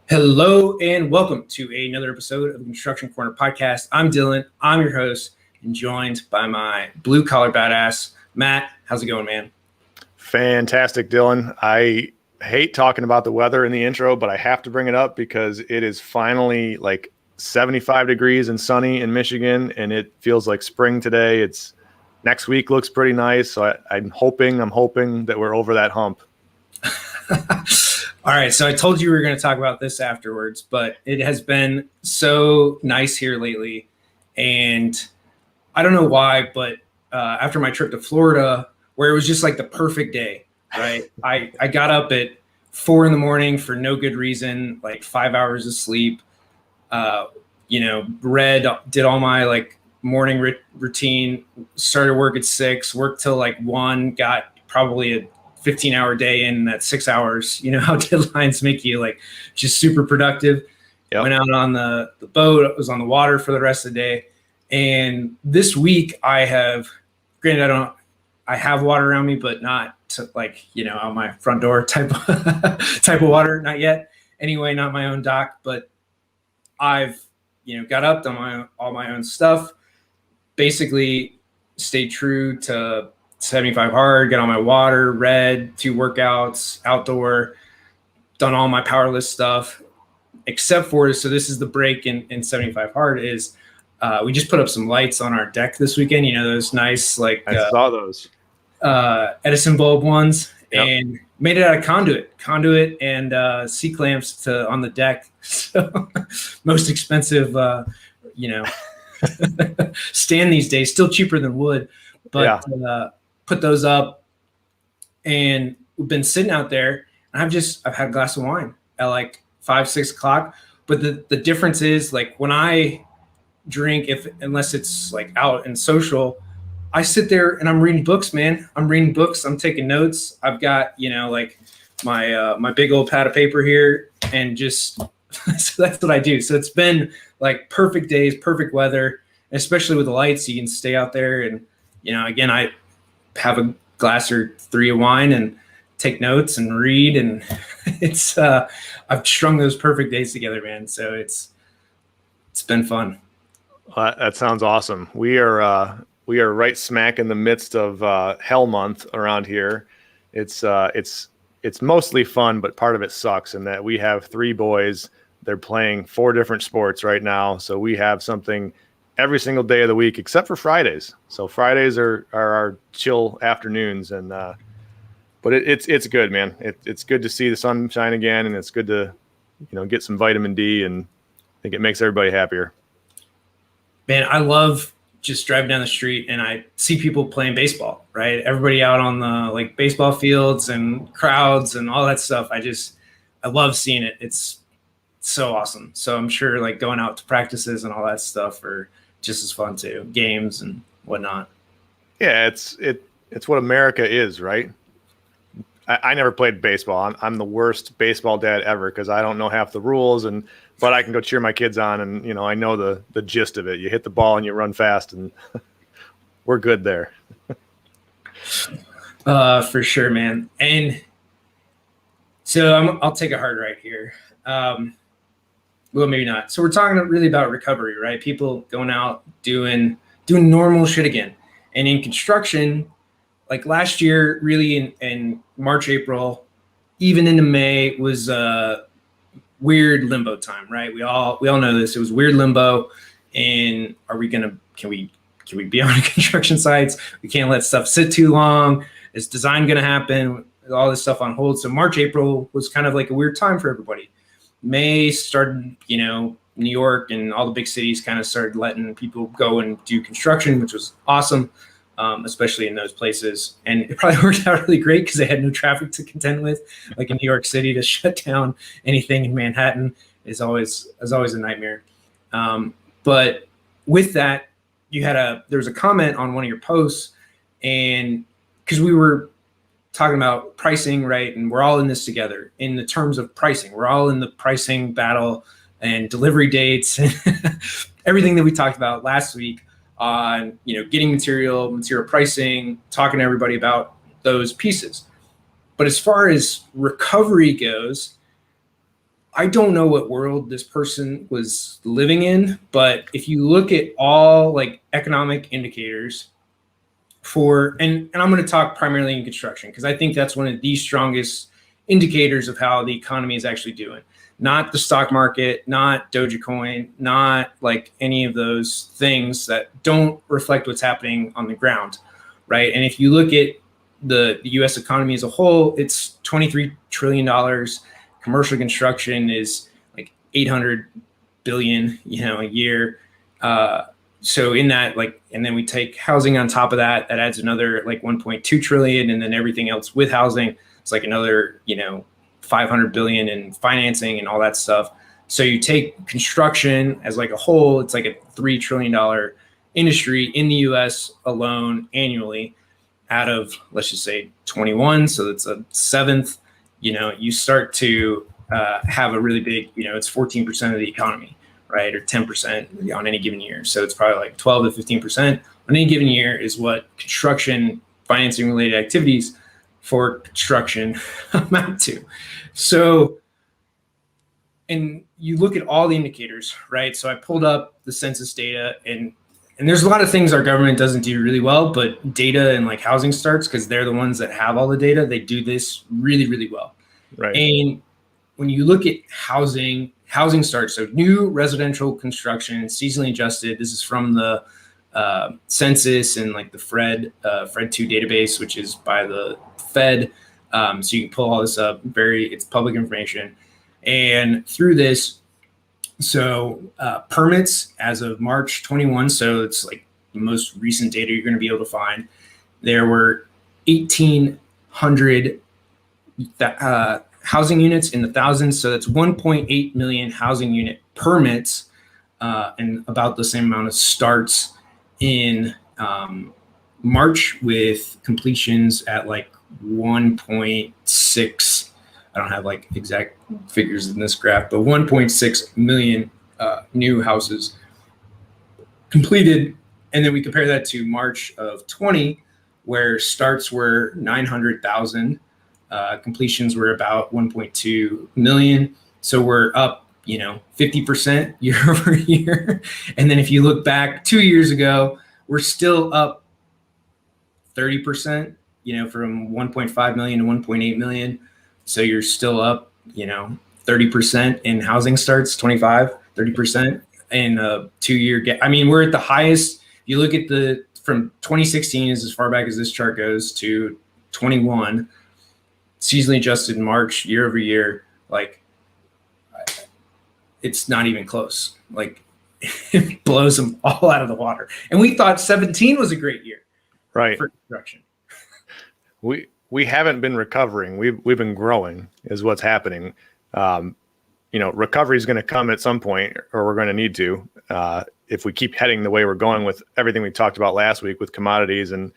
Hello and welcome to another episode of the Construction Corner podcast. I'm Dylan. I'm your host and joined by my blue collar badass, Matt. How's it going, man? Fantastic, Dylan. I hate talking about the weather in the intro, but I have to bring it up because it is finally like 75 degrees and sunny in Michigan, and it feels like spring today. It's next week looks pretty nice, so I'm hoping that we're over that hump. All right, so I told you we were going to talk about this afterwards, but it has been so nice here lately, and I don't know why, but after my trip to Florida, where it was just like the perfect day, right? I got up at 4 a.m. for no good reason, like 5 hours of sleep. Did all my like morning routine, started work at 6, worked till like 1, got probably a 15-hour day in that 6 hours. You know how deadlines make you like just super productive. Yep. Went out on the boat, I was on the water for the rest of the day. And this week I have, granted, I have water around me, but not to like, out my front door type of water, not yet. Anyway, not my own dock, but I've, got up, done all my own stuff, basically stayed true to 75 hard, got on my water, read 2 workouts, outdoor, done all my powerlifting stuff, except for, so this is the break in 75 hard is we just put up some lights on our deck this weekend, those nice, like I saw those Edison bulb ones. Yep. And made it out of conduit and C-clamps on the deck. So most expensive, stand these days, still cheaper than wood, but put those up, and we've been sitting out there, and I've had a glass of wine at like 5-6 o'clock. But the difference is, like, when I drink, unless it's like out and social, I sit there and I'm reading books, man. I'm reading books. I'm taking notes. I've got, like my big old pad of paper here, and just so that's what I do. So it's been like perfect days, perfect weather, especially with the lights. You can stay out there, and again, I have a glass or 3 of wine and take notes and read, and it's I've strung those perfect days together, man. So it's been fun. That sounds awesome. We are right smack in the midst of hell month around here. It's mostly fun, but part of it sucks in that we have 3 boys. They're playing 4 different sports right now, so we have something every single day of the week except for Fridays. So Fridays are our chill afternoons, and but it's good, man. It's good to see the sun shine again, and it's good to get some vitamin D, and I think it makes everybody happier. Man, I love just driving down the street and I see people playing baseball, right? Everybody out on the like baseball fields and crowds and all that stuff. I love seeing it. It's so awesome. So I'm sure like going out to practices and all that stuff are just as fun too, games and whatnot. Yeah, it's what America is, right? I never played baseball. I'm the worst baseball dad ever because I don't know half the rules, but I can go cheer my kids on, and I know the gist of it. You hit the ball and you run fast, and we're good there. For sure, man. And so I'll take a hard right here. Well, maybe not. So we're talking really about recovery, right? People going out doing normal shit again, and in construction. Like last year, really in March, April, even into May was weird limbo time, right? We all know this. It was weird limbo. And can we be on construction sites? We can't let stuff sit too long. Is design going to happen? All this stuff on hold. So March, April was kind of like a weird time for everybody. May started, New York and all the big cities kind of started letting people go and do construction, which was awesome. Especially in those places. And it probably worked out really great because they had no traffic to contend with. Like in New York City, to shut down anything in Manhattan is always a nightmare. But with that, there was a comment on one of your posts, and because we were talking about pricing, right? And we're all in this together in the terms of pricing. We're all in the pricing battle and delivery dates, everything that we talked about last week. On getting material pricing, talking to everybody about those pieces. But as far as recovery goes, I don't know what world this person was living in, but if you look at all like economic indicators for, and I'm going to talk primarily in construction because I think that's one of the strongest indicators of how the economy is actually doing. Not the stock market, not Dogecoin, not like any of those things that don't reflect what's happening on the ground, right? And if you look at the U.S. economy as a whole, it's $23 trillion. Commercial construction is like 800 billion, a year. So in that, like, and then we take housing on top of that, that adds another like 1.2 trillion, and then everything else with housing, it's like another, 500 billion in financing and all that stuff. So you take construction as like a whole, it's like a $3 trillion industry in the US alone annually out of, let's just say 21. So that's a seventh, you start to have a really big, it's 14% of the economy, right? Or 10% on any given year. So it's probably like 12 to 15% on any given year is what construction financing related activities for construction amount to. So, and you look at all the indicators, right? So I pulled up the census data, and there's a lot of things our government doesn't do really well, but data and like housing starts, because they're the ones that have all the data, they do this really, really well. Right. And when you look at housing starts, so new residential construction, seasonally adjusted, this is from the census and like the FRED 2 database, which is by the Fed. So you can pull all this up, it's public information. And through this, so permits as of March 21, so it's like the most recent data you're going to be able to find, there were 1,800 housing units in the thousands. So that's 1.8 million housing unit permits and about the same amount of starts in March, with completions at like 1.6. I don't have like exact figures in this graph, but 1.6 million new houses completed. And then we compare that to March of 20, where starts were 900,000, completions were about 1.2 million. So we're up, 50% year over year. And then if you look back 2 years ago, we're still up 30%, from 1.5 million to 1.8 million. So you're still up, 30% in housing starts, 30% in a 2 year gap. I mean, we're at the highest. You look at from 2016 is as far back as this chart goes to 21, seasonally adjusted in March, year over year, like it's not even close. Like it blows them all out of the water. And we thought 17 was a great year, right, for construction. We haven't been recovering. We've been growing is what's happening. Recovery is going to come at some point, or we're going to need to, if we keep heading the way we're going with everything we talked about last week with commodities and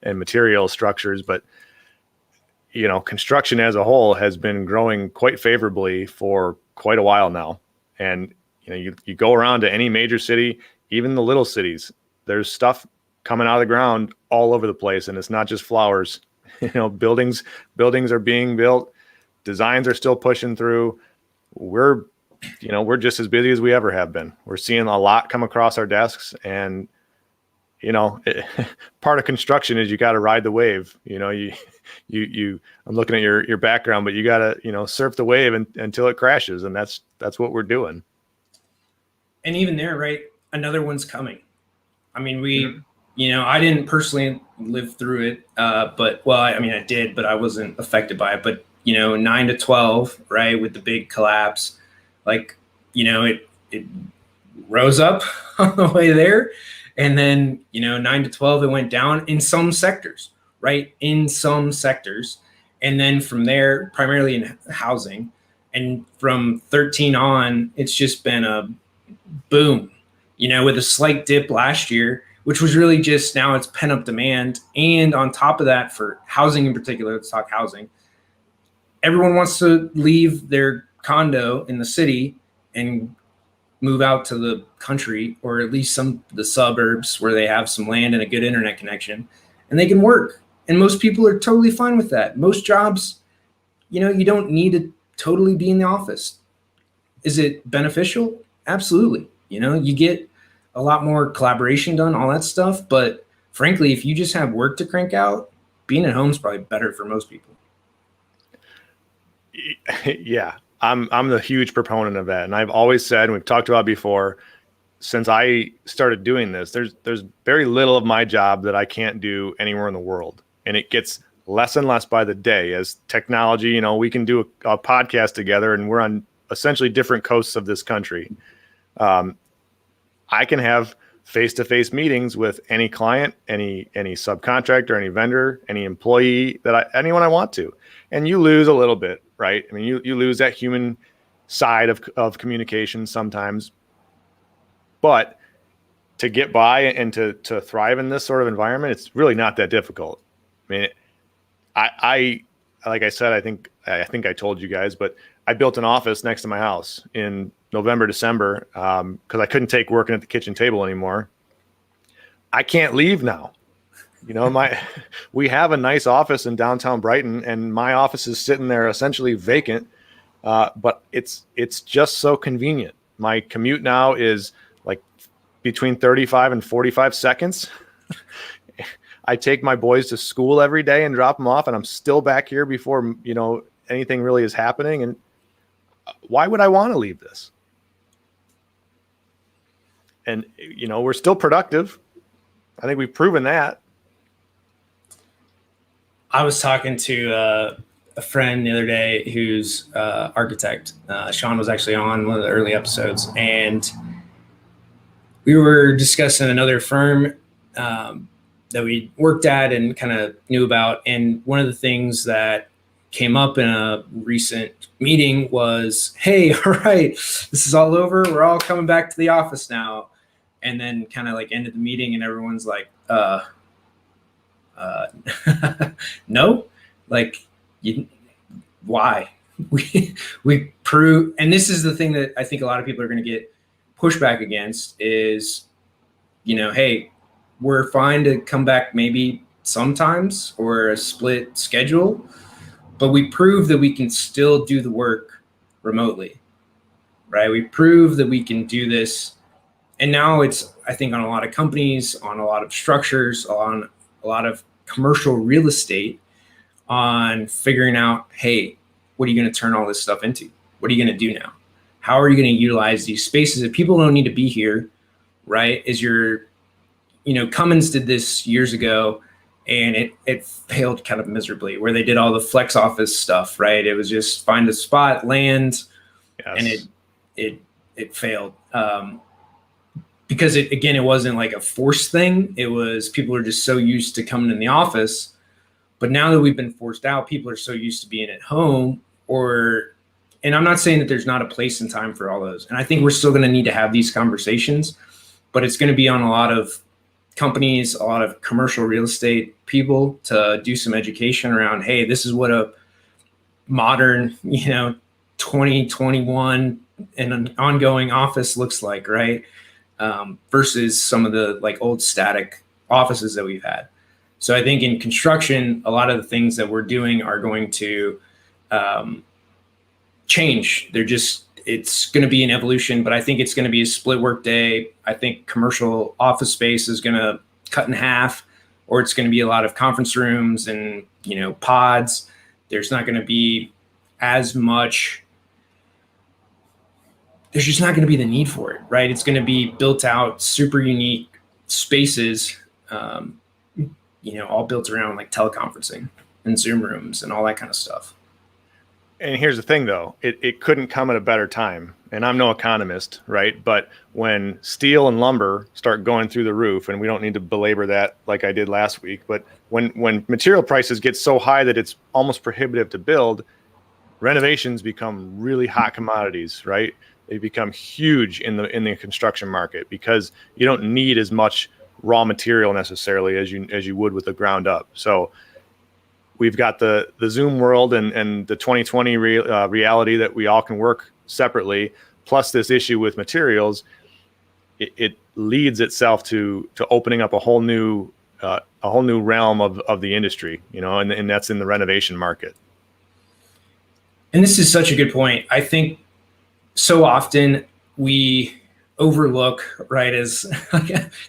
material structures. But, construction as a whole has been growing quite favorably for quite a while now. And, you go around to any major city, even the little cities, there's stuff coming out of the ground all over the place. And it's not just flowers. Buildings are being built. Designs are still pushing through. We're just as busy as we ever have been. We're seeing a lot come across our desks, and part of construction is you got to ride the wave. I'm looking at your background, but you got to surf the wave until it crashes, and that's what we're doing. And even there, right? Another one's coming. I mean, I didn't personally live through it, I did, but I wasn't affected by it. But 9 to 12, right, with the big collapse, like, it rose up on the way there. And then, 9 to 12, it went down in some sectors, right? In some sectors. And then from there, primarily in housing. And from 13 on, it's just been a boom, with a slight dip last year, which was really just now it's pent-up demand. And on top of that, for housing in particular, let's talk housing, everyone wants to leave their condo in the city and move out to the country, or at least the suburbs where they have some land and a good internet connection, and they can work. And most people are totally fine with that. Most jobs, you don't need to totally be in the office. Is it beneficial? Absolutely. You know, you get a lot more collaboration done, all that stuff. But frankly, if you just have work to crank out, being at home is probably better for most people. Yeah, I'm the huge proponent of that, and I've always said, and we've talked about before, since I started doing this, there's very little of my job that I can't do anywhere in the world, and it gets less and less by the day as technology. You know, we can do a podcast together, and we're on essentially different coasts of this country. I can have face-to-face meetings with any client, any subcontractor, any vendor, any employee anyone I want to. And you lose a little bit, right? I mean, you lose that human side of communication sometimes. But to get by and to thrive in this sort of environment, it's really not that difficult. I mean, I like I said, I think I told you guys, but I built an office next to my house in November, December, because I couldn't take working at the kitchen table anymore. I can't leave now. You know, we have a nice office in downtown Brighton, and my office is sitting there essentially vacant. But it's just so convenient. My commute now is like between 35 and 45 seconds. I take my boys to school every day and drop them off, and I'm still back here before, you know, anything really is happening. And why would I want to leave this? And, you know, we're still productive. I think we've proven that. I was talking to a friend the other day who's architect. Sean was actually on one of the early episodes, and we were discussing another firm that we worked at and kind of knew about. And one of the things that came up in a recent meeting was, hey, all right, this is all over. We're all coming back to the office now. And then kind of like ended the meeting and everyone's like, no, like, why? We prove, and this is the thing that I think a lot of people are going to get pushback against is, you know, hey, we're fine to come back maybe sometimes or a split schedule, but we prove that we can still do the work remotely, right? We prove that we can do this. And now it's, I think, on a lot of companies, on a lot of structures, on a lot of commercial real estate, on figuring out, hey, what are you going to turn all this stuff into? What are you going to do now? How are you going to utilize these spaces? If people don't need to be here, right? Cummins did this years ago, and it failed kind of miserably, where they did all the flex office stuff, right? It was just find a spot, land, yes. And it failed. Because it wasn't like a forced thing. It was people are just so used to coming in the office. But now that we've been forced out, people are so used to being at home. And I'm not saying that there's not a place and time for all those. And I think we're still going to need to have these conversations, but it's going to be on a lot of companies, a lot of commercial real estate people to do some education around, hey, this is what a modern, 2021 and an ongoing office looks like, right? Versus some of the like old static offices that we've had. So I think in construction, a lot of the things that we're doing are going to change. It's going to be an evolution, but I think it's going to be a split work day. I think commercial office space is going to cut in half, or it's going to be a lot of conference rooms and, pods. There's not going to be as much. There's just not going to be the need for it, right? It's going to be built out, super unique spaces, all built around like teleconferencing and Zoom rooms and all that kind of stuff. And here's the thing, though, it couldn't come at a better time. And I'm no economist, right? But when steel and lumber start going through the roof, and we don't need to belabor that like I did last week, but when material prices get so high that it's almost prohibitive to build, renovations become really hot commodities, right? They become huge in the construction market because you don't need as much raw material necessarily as you would with the ground up. So we've got the Zoom world and the 2020 reality that we all can work separately, plus this issue with materials. It leads itself to opening up a whole new realm of the industry, and that's in the renovation market. And this is such a good point. I think so often we overlook, right, as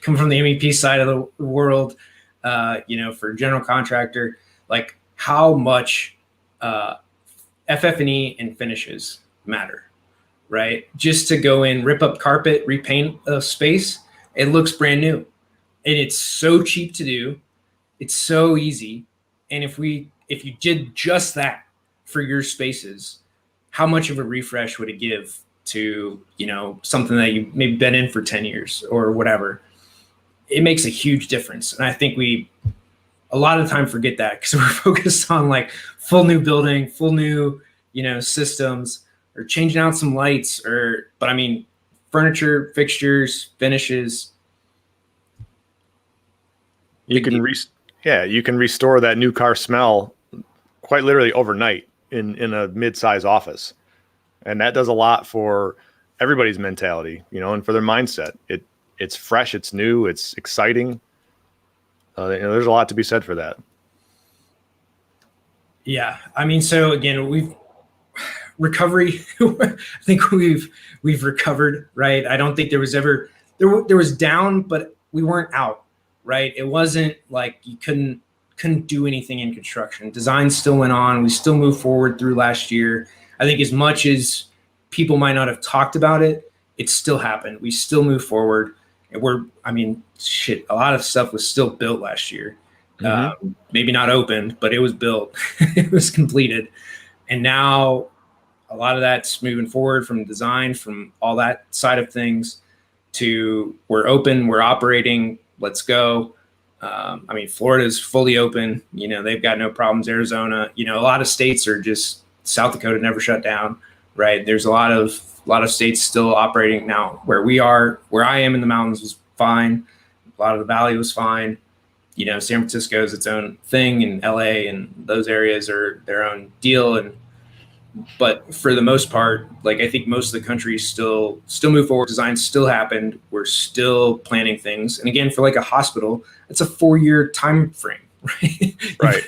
come from the MEP side of the world, for general contractor, like how much FF&E and finishes matter, right? Just to go in, rip up carpet, repaint a space, it looks brand new. And it's so cheap to do. It's so easy. And if you did just that for your spaces, how much of a refresh would it give to, something that you maybe been in for 10 years or whatever? It makes a huge difference. And I think we a lot of the time forget that because we're focused on like full new building, full new, systems, or changing out some lights, but I mean, furniture, fixtures, finishes. You can restore that new car smell quite literally overnight in a mid-size office. And that does a lot for everybody's mentality, and for their mindset. It's fresh, it's new, it's exciting. There's a lot to be said for that. Yeah. I mean, so again, recovery, I think we've recovered, right? I don't think there was ever, there was down, but we weren't out, right? It wasn't like you couldn't do anything in construction. Design still went on. We still moved forward through last year. I think as much as people might not have talked about it, it still happened. We still moved forward. And a lot of stuff was still built last year. Mm-hmm. Maybe not opened, but it was built. It was completed. And now a lot of that's moving forward from design, from all that side of things, to we're open, we're operating, let's go. Florida's fully open. They've got no problems. Arizona, a lot of states are just, South Dakota never shut down, right? There's a lot of states still operating now. Where I am in the mountains was fine. A lot of the valley was fine. San Francisco is its own thing, and LA and those areas are their own deal. But for the most part, like I think most of the country still move forward. Design still happened. We're still planning things. And again, for like a hospital, it's a 4-year time frame, right? Right.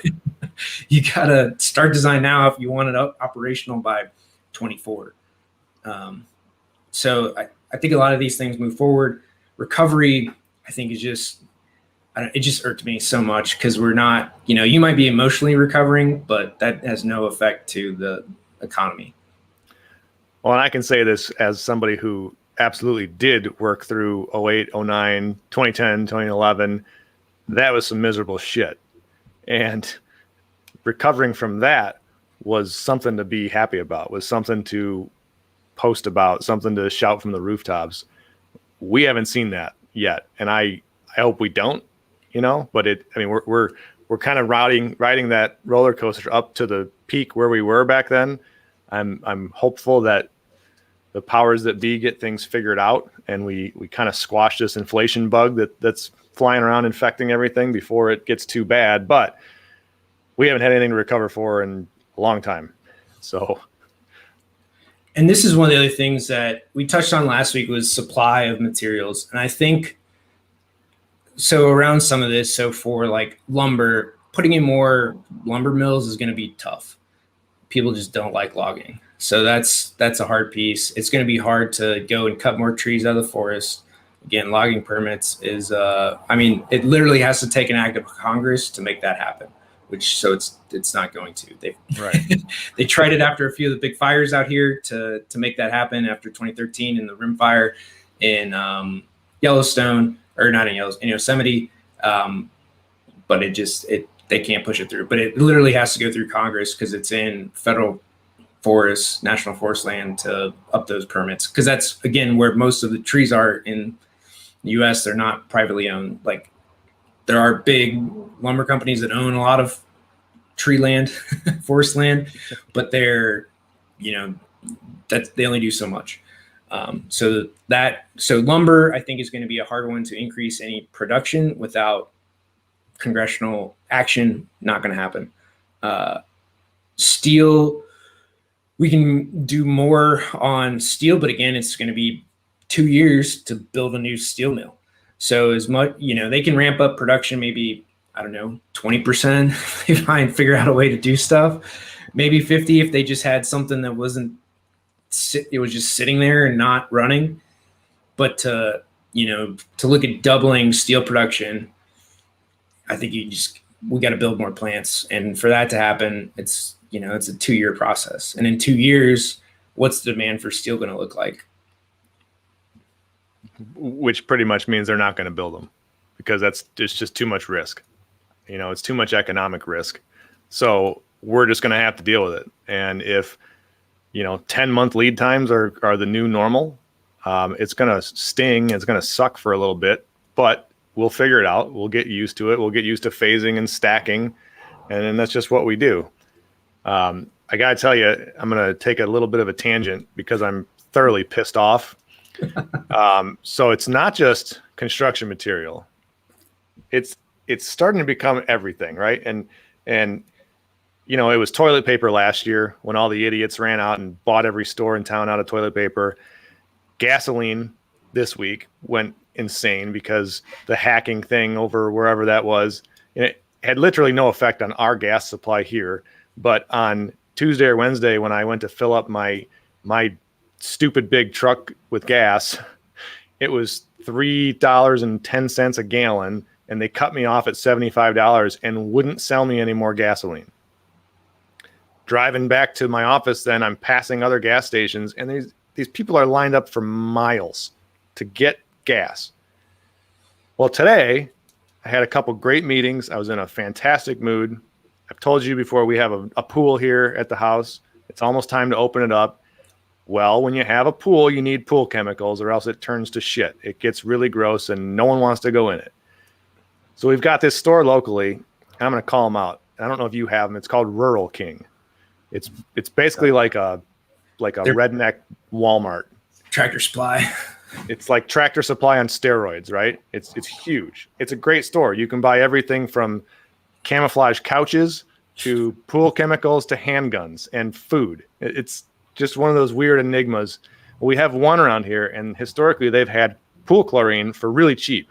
You gotta start design now if you want it operational by 24. So I think a lot of these things move forward. Recovery, I think, is just, it just irked me so much because we're not, you might be emotionally recovering, but that has no effect to the economy. Well, and I can say this as somebody who absolutely did work through 08, 09, 2010, 2011. That was some miserable shit. And recovering from that was something to be happy about, was something to post about, something to shout from the rooftops. We haven't seen that yet. And I hope we don't, but we're kind of riding that roller coaster up to the peak where we were back then. I'm hopeful that the powers that be get things figured out and we kind of squash this inflation bug that's flying around infecting everything before it gets too bad. But we haven't had anything to recover for in a long time. So, and this is one of the other things that we touched on last week was supply of materials. And I think so around some of this, so for like lumber, putting in more lumber mills is going to be tough. People just don't like logging. So that's a hard piece. It's going to be hard to go and cut more trees out of the forest. Again, logging permits is, it literally has to take an act of Congress to make that happen, so it's not going to. They tried it after a few of the big fires out here to make that happen after 2013 and the Rim Fire in Yellowstone, or not in Yellowstone, in Yosemite. But they can't push it through. But it literally has to go through Congress because it's in federal forest, national forest land to up those permits. Because that's, again, where most of the trees are in the U.S. They're not privately owned. Like, there are big lumber companies that own a lot of tree land, forest land, but they're, that they only do so much. So lumber, I think, is going to be a hard one to increase any production without congressional action. Not going to happen. Steel, we can do more on steel, but again, it's going to be 2 years to build a new steel mill. So as much, they can ramp up production, maybe, 20% if they figure out a way to do stuff, maybe 50 if they just had something that wasn't it was just sitting there and not running. But to look at doubling steel production, I think we got to build more plants. And for that to happen, it's a 2-year process. And in 2 years, what's the demand for steel going to look like? Which pretty much means they're not going to build them, because it's just too much risk. It's too much economic risk. So we're just going to have to deal with it. And if 10-month lead times are the new normal, it's going to sting. It's going to suck for a little bit, but we'll figure it out. We'll get used to it. We'll get used to phasing and stacking. And then that's just what we do. I got to tell you, I'm going to take a little bit of a tangent because I'm thoroughly pissed off. So it's not just construction material. It's starting to become everything, right? And it was toilet paper last year when all the idiots ran out and bought every store in town out of toilet paper. Gasoline this week went insane because the hacking thing over wherever that was, and it had literally no effect on our gas supply here. But on Tuesday or Wednesday, when I went to fill up my stupid big truck with gas, it was $3.10 a gallon, and they cut me off at $75 and wouldn't sell me any more gasoline. Driving back to my office, then I'm passing other gas stations, and these people are lined up for miles to get gas. Well, today I had a couple great meetings. I was in a fantastic mood. I've told you before, we have a pool here at the house. It's almost time to open it up. Well, when you have a pool, you need pool chemicals, or else it turns to shit. It gets really gross and no one wants to go in it. So we've got this store locally. I'm going to call them out. I don't know if you have them. It's called Rural King. It's basically like a redneck Walmart. Tractor Supply. It's like Tractor Supply on steroids, right? It's huge. It's a great store. You can buy everything from camouflage couches to pool chemicals to handguns and food. It's just one of those weird enigmas. We have one around here, and historically they've had pool chlorine for really cheap.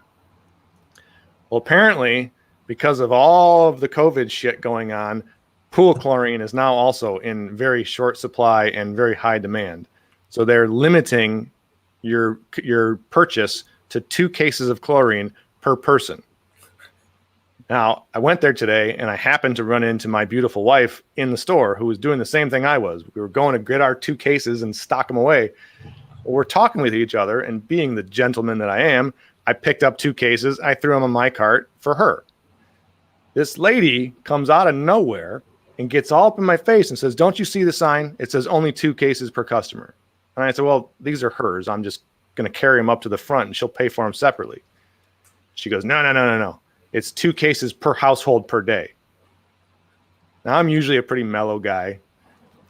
Well, apparently, because of all of the COVID shit going on, pool chlorine is now also in very short supply and very high demand. So they're limiting your purchase to 2 cases of chlorine per person. Now, I went there today, and I happened to run into my beautiful wife in the store, who was doing the same thing I was. We were going to get our 2 cases and stock them away. Well, we're talking with each other, and being the gentleman that I am, I picked up 2 cases. I threw them in my cart for her. This lady comes out of nowhere and gets all up in my face and says, "Don't you see the sign? It says only 2 cases per customer." And I said, "Well, these are hers. I'm just going to carry them up to the front, and she'll pay for them separately." She goes, No. It's 2 cases per household per day. Now, I'm usually a pretty mellow guy,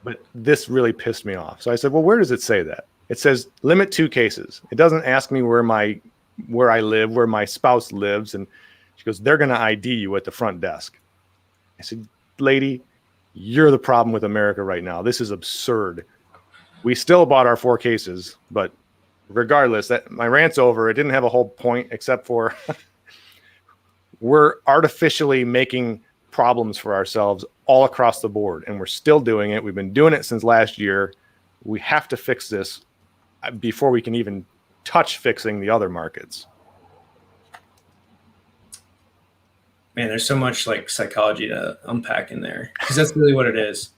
but this really pissed me off. So I said, "Well, where does it say that?" It says limit 2 cases. It doesn't ask me where I live, where my spouse lives. And she goes, "They're going to ID you at the front desk." I said, "Lady, you're the problem with America right now. This is absurd." We still bought our 4 cases, but regardless, that my rant's over. It didn't have a whole point except for we're artificially making problems for ourselves all across the board, and we're still doing it. We've been doing it since last year. We have to fix this before we can even touch fixing the other markets. Man, there's so much like psychology to unpack in there, because that's really what it is.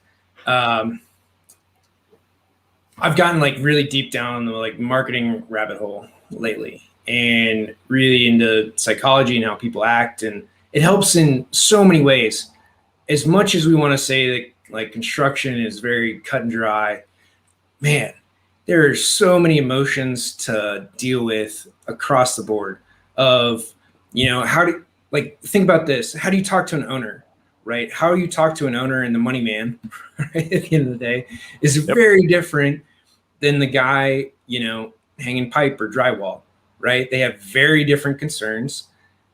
I've gotten like really deep down the like marketing rabbit hole lately, and really into psychology and how people act, and it helps in so many ways. As much as we want to say that like construction is very cut and dry, man, there are so many emotions to deal with across the board of, think about this. How do you talk to an owner, right? How you talk to an owner and the money man, right, at the end of the day, is very different than the guy, hanging pipe or drywall, right? They have very different concerns,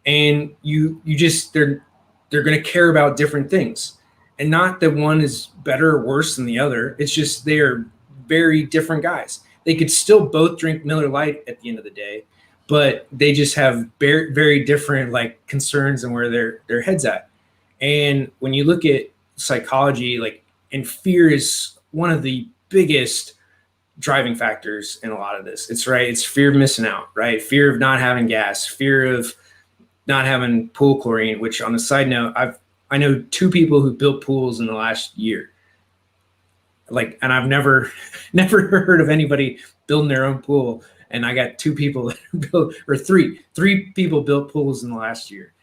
and they're going to care about different things, and not that one is better or worse than the other. It's just they are very different guys. They could still both drink Miller Lite at the end of the day, but they just have very, very different like concerns and where their heads at. And when you look at psychology, and fear is one of the biggest driving factors in a lot of this. It's right. It's fear of missing out, right? Fear of not having gas, fear of not having pool chlorine, which on a side note, I know 2 people who built pools in the last year. Like, and I've never heard of anybody building their own pool. And I got 2 people that built, or three people built pools in the last year.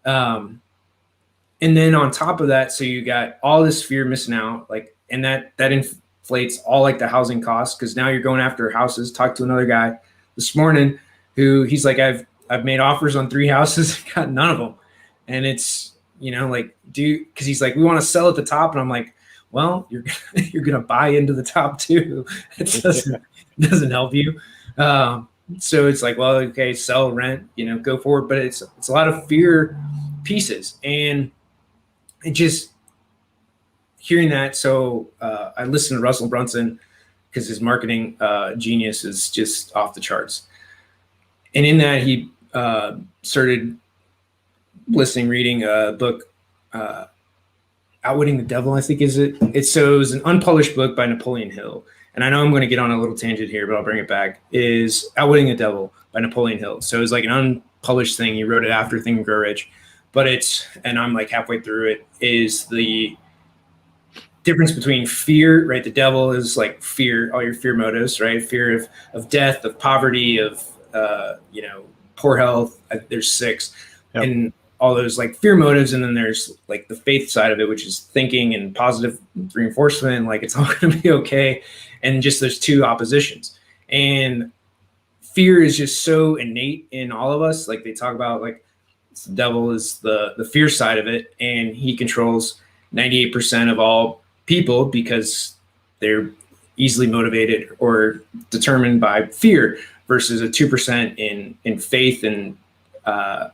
And then on top of that, so you got all this fear of missing out, like, and that inflates all like the housing costs, because now you're going after houses. Talked to another guy this morning who he's like, I've made offers on 3 houses, got none of them. And it's, like, because he's like, we want to sell at the top. And I'm like, well, you're going to buy into the top too. It doesn't help you. So it's like, well, okay, sell, rent, go forward. But it's a lot of fear pieces. And it just hearing that. So I listened to Russell Brunson because his marketing genius is just off the charts. And in that, he started reading a book, Outwitting the Devil, I think is it. It was an unpublished book by Napoleon Hill. And I know I'm going to get on a little tangent here, but I'll bring it back. Is Outwitting the Devil by Napoleon Hill. So it's like an unpublished thing. He wrote it after Think and Grow Rich. But and I'm like halfway through it, is the difference between fear, right? The devil is like fear, all your fear motives, right? Fear of death, of poverty, of, poor health. There's 6. Yep. And all those like fear motives. And then there's like the faith side of it, which is thinking and positive reinforcement, like it's all going to be okay. And just those 2 oppositions. And fear is just so innate in all of us. Like they talk about, like, the devil is the fear side of it, and he controls 98% of all people because they're easily motivated or determined by fear, versus a 2% in faith and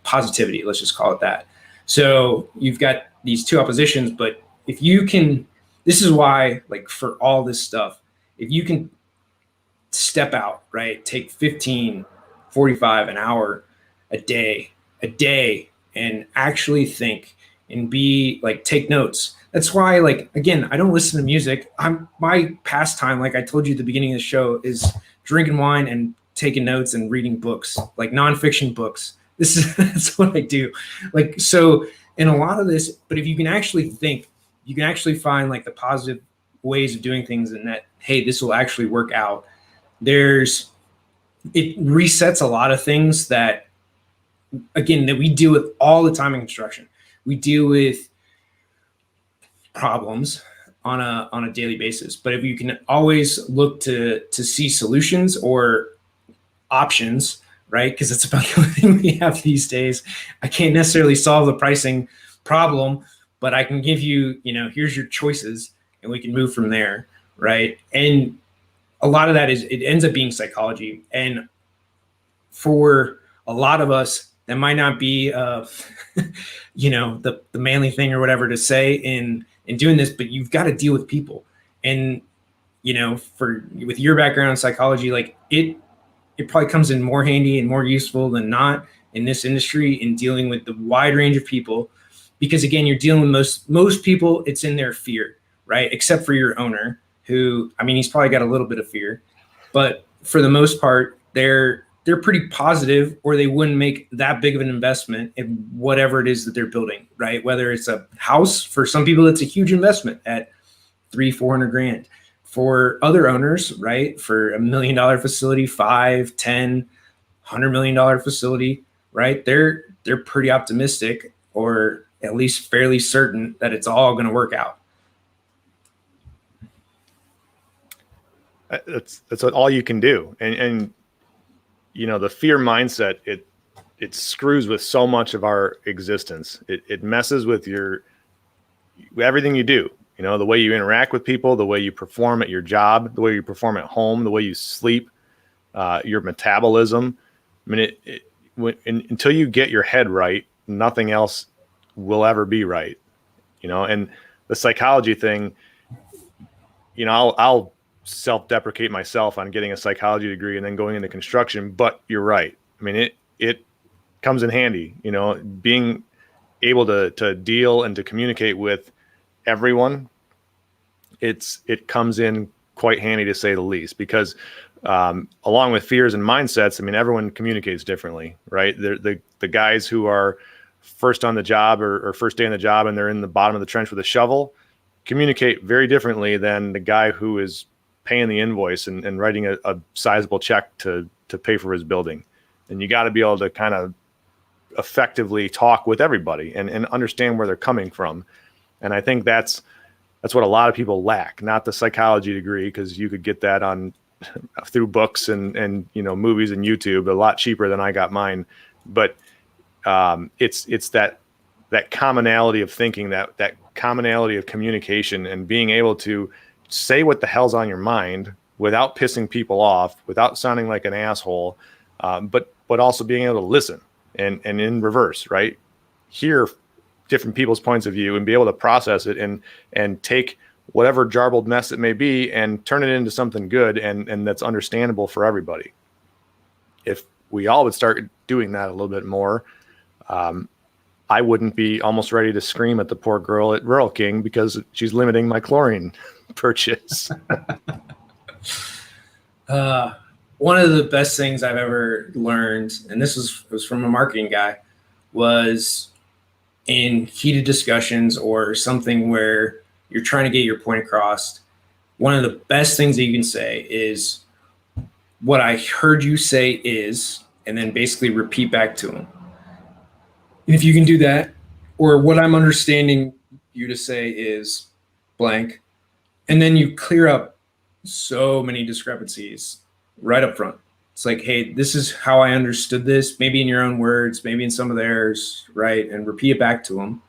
positivity. Let's just call it that. So you've got these 2 oppositions, but if you can, this is why, like, for all this stuff, if you can step out, right, take 15, 45, an hour a day, and actually think and be like, take notes. That's why, like, again, I don't listen to music. My pastime, like I told you at the beginning of the show, is drinking wine and taking notes and reading books, like nonfiction books. That's what I do. Like, so in a lot of this, but if you can actually think, you can actually find like the positive ways of doing things, and that, hey, this will actually work out. It resets a lot of things that, again, that we deal with all the time in construction. We deal with problems on a daily basis. But if you can always look to see solutions or options, right? Because it's about the only thing we have these days. I can't necessarily solve the pricing problem, but I can give you, here's your choices, and we can move from there, right? And a lot of that it ends up being psychology. And for a lot of us, that might not be, the manly thing or whatever to say in doing this, but you've got to deal with people. And, with your background in psychology, like it probably comes in more handy and more useful than not in this industry in dealing with the wide range of people. Because again, you're dealing with most people, it's in their fear, right? Except for your owner, who, he's probably got a little bit of fear, but for the most part, they're pretty positive, or they wouldn't make that big of an investment in whatever it is that they're building, right? Whether it's a house, for some people, it's a huge investment at $300,000-400,000. For other owners, right, for $1 million facility, 5, 10, $100 million facility, right? They're pretty optimistic, or at least fairly certain that it's all going to work out. That's all you can do. And the fear mindset, it screws with so much of our existence. It messes with everything you do. The way you interact with people, the way you perform at your job, the way you perform at home, the way you sleep, your metabolism. Until you get your head right, nothing else will ever be right. And the psychology thing, I'll self-deprecate myself on getting a psychology degree and then going into construction, but you're right. It comes in handy, being able to deal and to communicate with everyone. It comes in quite handy to say the least, because along with fears and mindsets, I mean, everyone communicates differently, right? The guys who are first on the job or first day on the job and they're in the bottom of the trench with a shovel communicate very differently than the guy who is paying the invoice and writing a sizable check to pay for his building. And you got to be able to kind of effectively talk with everybody and understand where they're coming from. And I think that's what a lot of people lack, not the psychology degree, because you could get that on through books and movies and YouTube a lot cheaper than I got mine. But it's that commonality of thinking, that commonality of communication, and being able to say what the hell's on your mind without pissing people off, without sounding like an asshole, but also being able to listen and in reverse, right? Hear different people's points of view and be able to process it and take whatever jarbled mess it may be and turn it into something good and that's understandable for everybody. If we all would start doing that a little bit more, I wouldn't be almost ready to scream at the poor girl at Rural King because she's limiting my chlorine purchase. One of the best things I've ever learned, and this was from a marketing guy, was in heated discussions or something where you're trying to get your point across. One of the best things that you can say is, what I heard you say is, and then basically repeat back to them. And if you can do that, or what I'm understanding you to say is blank, and then you clear up so many discrepancies right up front. It's like, hey, this is how I understood this, maybe in your own words, maybe in some of theirs, right? And repeat it back to them.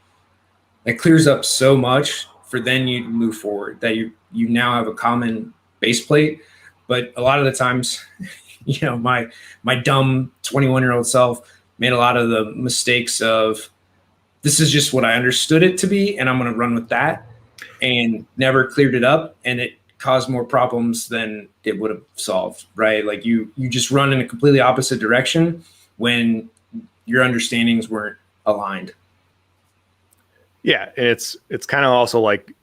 It clears up so much for then you move forward, that you now have a common base plate. But a lot of the times, my dumb 21-year-old self made a lot of the mistakes of, this is just what I understood it to be, and I'm going to run with that, and never cleared it up, and it caused more problems than it would have solved, right? Like you just run in a completely opposite direction when your understandings weren't aligned. Yeah, it's kind of also like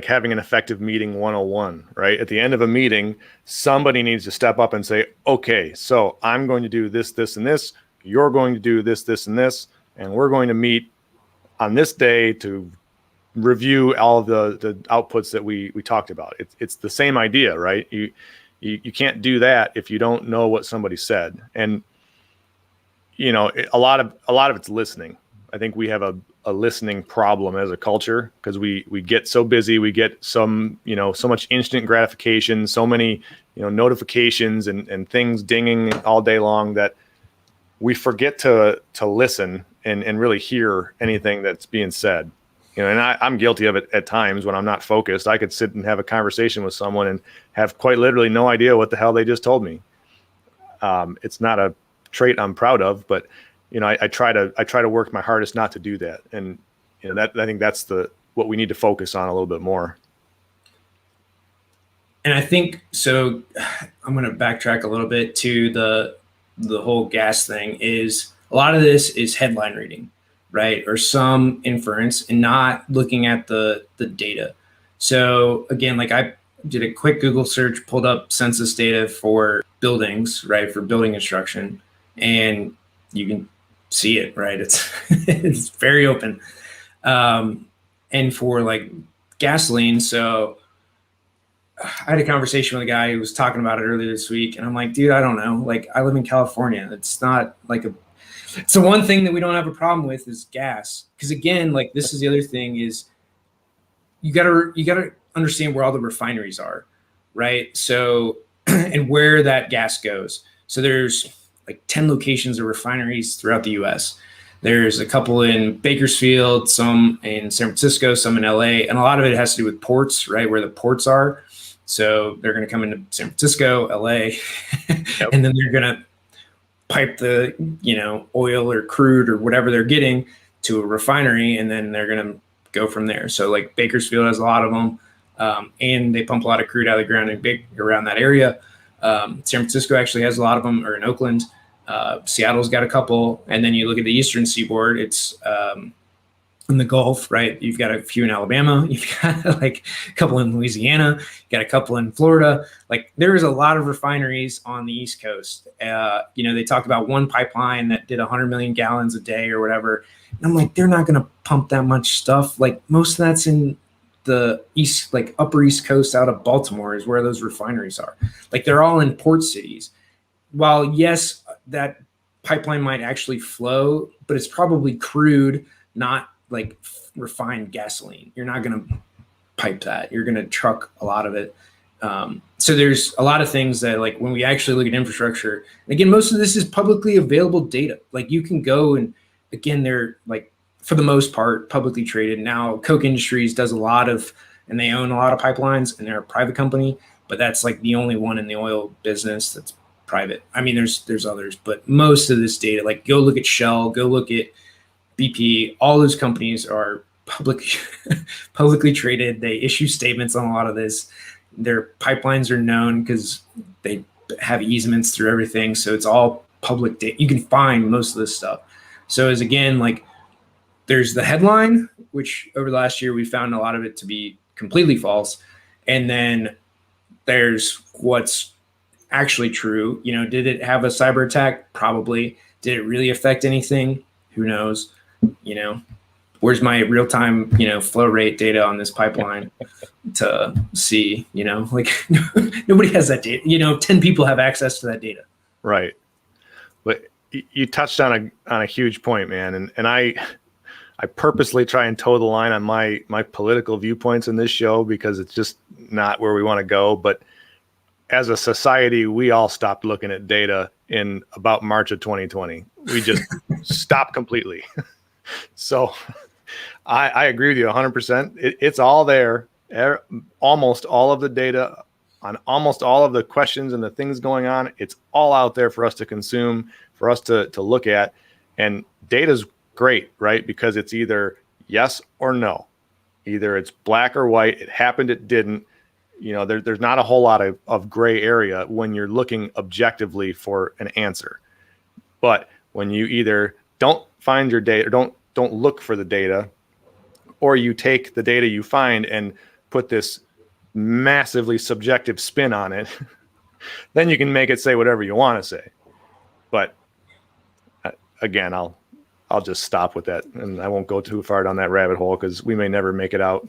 having an effective meeting 101, right? At the end of a meeting, somebody needs to step up and say, okay, so I'm going to do this, this, and this. You're going to do this, this, and this, and we're going to meet on this day to review all of the outputs that we talked about. It's the same idea, right? You can't do that if you don't know what somebody said. And a lot of it's listening. I think we have a listening problem as a culture because we get so busy, we get so much instant gratification, so many notifications and things dinging all day long that we forget to listen and really hear anything that's being said. And I'm guilty of it at times when I'm not focused. I could sit and have a conversation with someone and have quite literally no idea what the hell they just told me. It's not a trait I'm proud of, but I try to work my hardest not to do that. And that I think that's what we need to focus on a little bit more. And I think so. I'm going to backtrack a little bit to the whole gas thing. Is a lot of this is headline reading, right? Or some inference and not looking at the data. So again, like I did a quick Google search, pulled up census data for buildings, right? For building construction. And you can see it, right? It's very open. And for like gasoline. So I had a conversation with a guy who was talking about it earlier this week. And I'm like, dude, I don't know. Like I live in California. It's not like it's the one thing that we don't have a problem with is gas. Because again, like this is the other thing is you gotta understand where all the refineries are, right? So and where that gas goes. So there's like 10 locations of refineries throughout the US. There's a couple in Bakersfield, some in San Francisco, some in LA, and a lot of it has to do with ports, right? Where the ports are. So they're going to come into San Francisco, LA, yep. And then they're going to pipe the, oil or crude or whatever they're getting to a refinery, and then they're going to go from there. So like Bakersfield has a lot of them, and they pump a lot of crude out of the ground and around that area. San Francisco actually has a lot of them, or in Oakland. Seattle's got a couple. And then you look at the Eastern Seaboard, it's in the Gulf, right? You've got a few in Alabama, you've got like a couple in Louisiana, you got a couple in Florida. Like there is a lot of refineries on the East Coast. They talk about one pipeline that did 100 million gallons a day or whatever. And I'm like, they're not going to pump that much stuff. Like most of that's in the East, like upper East Coast out of Baltimore is where those refineries are. Like they're all in port cities. While yes, that pipeline might actually flow, but it's probably crude, not like refined gasoline. You're not going to pipe that. You're going to truck a lot of it. So there's a lot of things that like when we actually look at infrastructure, again, most of this is publicly available data. Like you can go and again, they're like for the most part publicly traded. Now Koch Industries does a lot of, and they own a lot of pipelines and they're a private company, but that's like the only one in the oil business that's private. I mean, there's others, but most of this data, like go look at Shell, go look at BP, all those companies are publicly traded. They issue statements on a lot of this. Their pipelines are known because they have easements through everything. So it's all public data. You can find most of this stuff. So as again, like there's the headline, which over the last year, we found a lot of it to be completely false. And then there's what's actually true. Did it have a cyber attack? Probably. Did it really affect anything? Who knows? Where's my real-time, flow rate data on this pipeline to see, like nobody has that data. 10 people have access to that data. Right. But you touched on a huge point, man. And I purposely try and toe the line on my political viewpoints in this show because it's just not where we want to go. But as a society, we all stopped looking at data in about March of 2020. We just stopped completely. So I agree with you 100%. It's all there. Almost all of the data on almost all of the questions and the things going on. It's all out there for us to consume, for us to look at. And data's great, right? Because it's either yes or no. Either it's black or white. It happened, it didn't. There's not a whole lot of gray area when you're looking objectively for an answer. But when you either don't find your data, or don't look for the data, or you take the data you find and put this massively subjective spin on it, then you can make it say whatever you want to say. But again, I'll just stop with that, and I won't go too far down that rabbit hole because we may never make it out.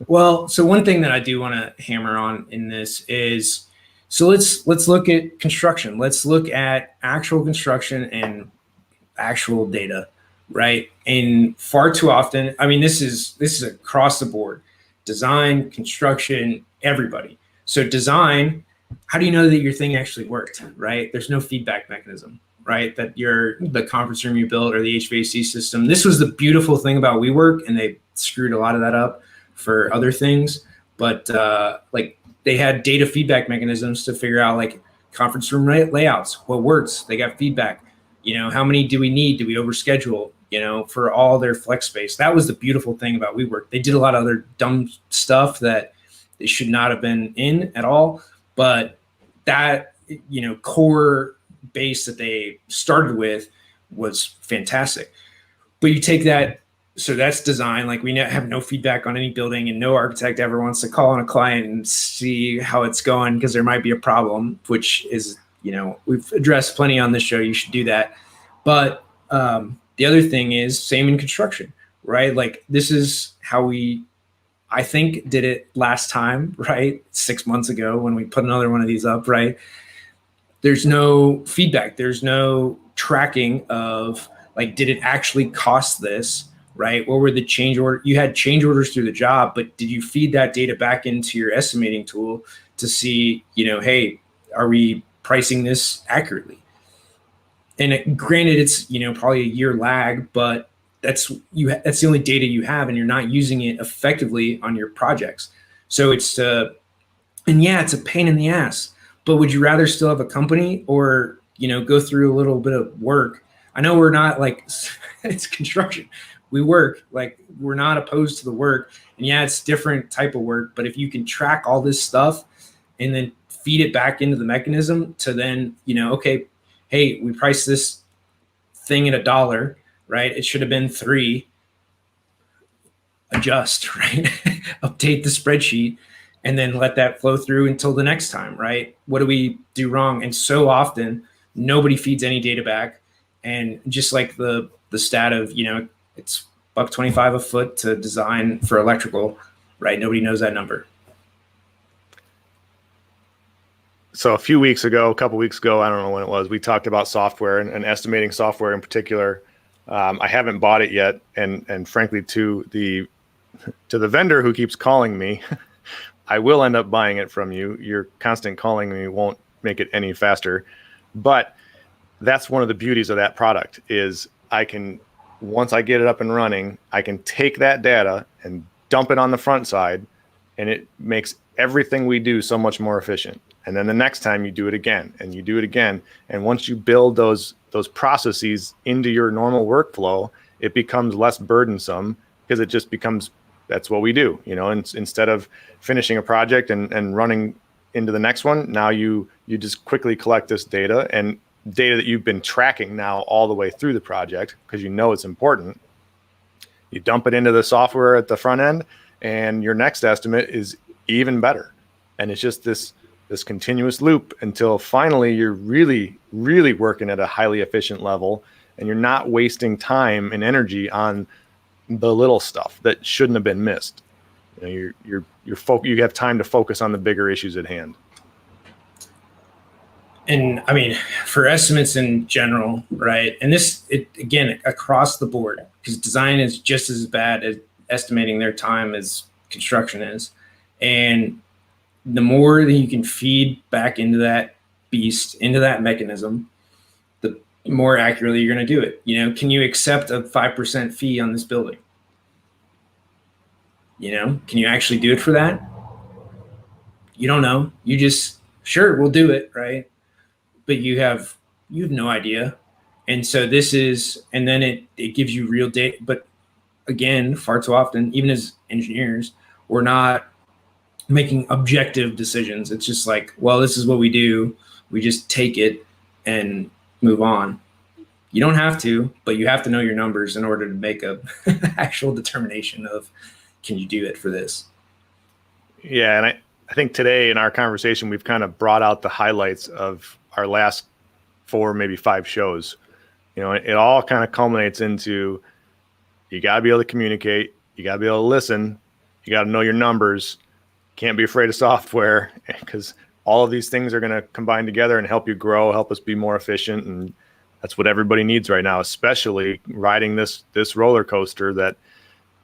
Well, so one thing that I do want to hammer on in this is, so let's look at construction. Let's look at actual construction and actual data, right? And far too often, I mean, this is across the board, design, construction, everybody. So design, how do you know that your thing actually worked, right? There's no feedback mechanism, right? That the conference room you built or the HVAC system. This was the beautiful thing about WeWork, and they screwed a lot of that up for other things. But like they had data feedback mechanisms to figure out like conference room layouts, what works. They got feedback. How many do we need? Do we overschedule? For all their flex space. That was the beautiful thing about WeWork. They did a lot of other dumb stuff that they should not have been in at all. But that, core base that they started with was fantastic. But you take that, so that's design. Like we have no feedback on any building, and no architect ever wants to call on a client and see how it's going because there might be a problem, which is, we've addressed plenty on this show. You should do that. But the other thing is same in construction, right? Like this is how I think did it last time, right? 6 months ago when we put another one of these up, right? There's no feedback. There's no tracking of like, did it actually cost this, right? What were the change order? You had change orders through the job, but did you feed that data back into your estimating tool to see, hey, are we pricing this accurately? And granted, it's probably a year lag, but that's the only data you have, and you're not using it effectively on your projects. So it's a pain in the ass. But would you rather still have a company or go through a little bit of work? I know we're not like it's construction. We work like we're not opposed to the work, and it's different type of work. But if you can track all this stuff and then feed it back into the mechanism to then okay. Hey, we priced this thing at $1, right? It should have been $3. adjust, right? Update the spreadsheet and then let that flow through until the next time, right? What do we do wrong? And so often nobody feeds any data back. And just like the stat of, it's $125 a foot to design for electrical, right? Nobody knows that number. So a couple weeks ago, I don't know when it was, we talked about software and estimating software in particular. I haven't bought it yet. And frankly, to the vendor who keeps calling me, I will end up buying it from you. Your constant calling me won't make it any faster. But that's one of the beauties of that product is once I get it up and running, I can take that data and dump it on the front side, and it makes everything we do so much more efficient. And then the next time you do it again and you do it again. And once you build those processes into your normal workflow, it becomes less burdensome because it just becomes, that's what we do, and instead of finishing a project and running into the next one, now you just quickly collect this data and data that you've been tracking now all the way through the project because it's important. You dump it into the software at the front end and your next estimate is even better. And it's just this continuous loop until finally you're really, really working at a highly efficient level and you're not wasting time and energy on the little stuff that shouldn't have been missed. You have time to focus on the bigger issues at hand. And I mean, for estimates in general, right? And again, across the board, because design is just as bad at estimating their time as construction is. And the more that you can feed back into that beast, into that mechanism, the more accurately you're going to do it. Can you accept a 5% fee on this building? Can you actually do it for that? You don't know. You just, sure, we'll do it, right? But you have no idea. And so and then it gives you real data. But again, far too often, even as engineers, we're not making objective decisions. It's just like, well, this is what we do. We just take it and move on. You don't have to, but you have to know your numbers in order to make a actual determination of, can you do it for this? Yeah. And I think today in our conversation, we've kind of brought out the highlights of our last 4, maybe 5 shows. It all kind of culminates into, you got to be able to communicate. You got to be able to listen. You got to know your numbers. Can't be afraid of software because all of these things are going to combine together and help you grow, help us be more efficient. And that's what everybody needs right now, especially riding this roller coaster that,